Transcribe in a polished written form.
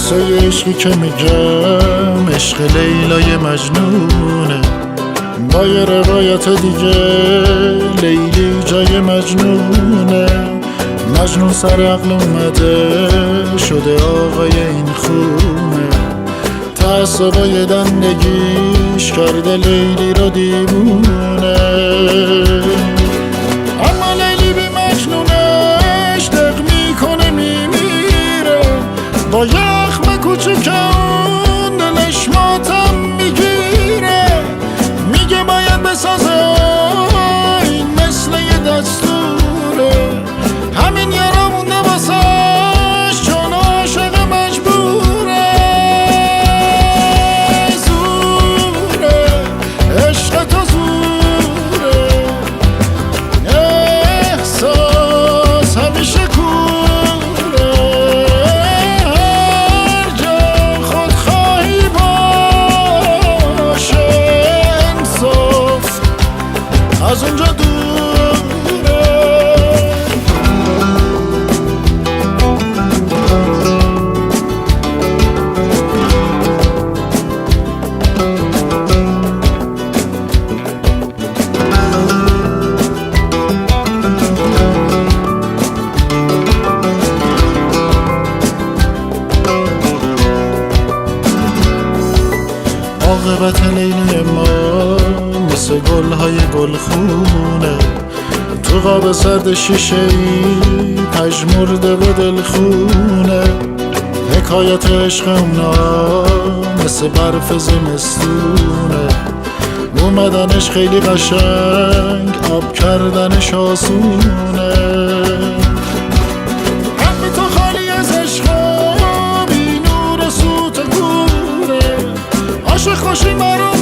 قصه عشقی که میگم عشق لیلای مجنونه، با یه روایت دیگه لیلی جای مجنونه. مجنون سر عقل اومده شده آقای این خونه، تعصبای دندگیش کرده لیلی رو دیوونه. اما لیلی بی مجنونش دق میکنه میمیره، با یخم کوچکم دلش ماتم میگیره. میگه باید بسازه این مثل یه دستوره، همین یارا مونده واسش چون عاشق مجبوره. زوره عشق تو زوره، احساس همیشه کوره. هر جا خودخواهی باشه انصاف از اونجا دوره. عاقبت لیلی ما مثل گلهای گلخونه، تو قاب سرد شیشه‌ای پژمرده و دلخونه. حکایت عشق اونا مثل برف زمستونه، اومدنش خیلی قشنگ آب کردنش آسونه. قلب تو خالی از عشقا بی نور و سوت و کوره، عاشق باشی مرا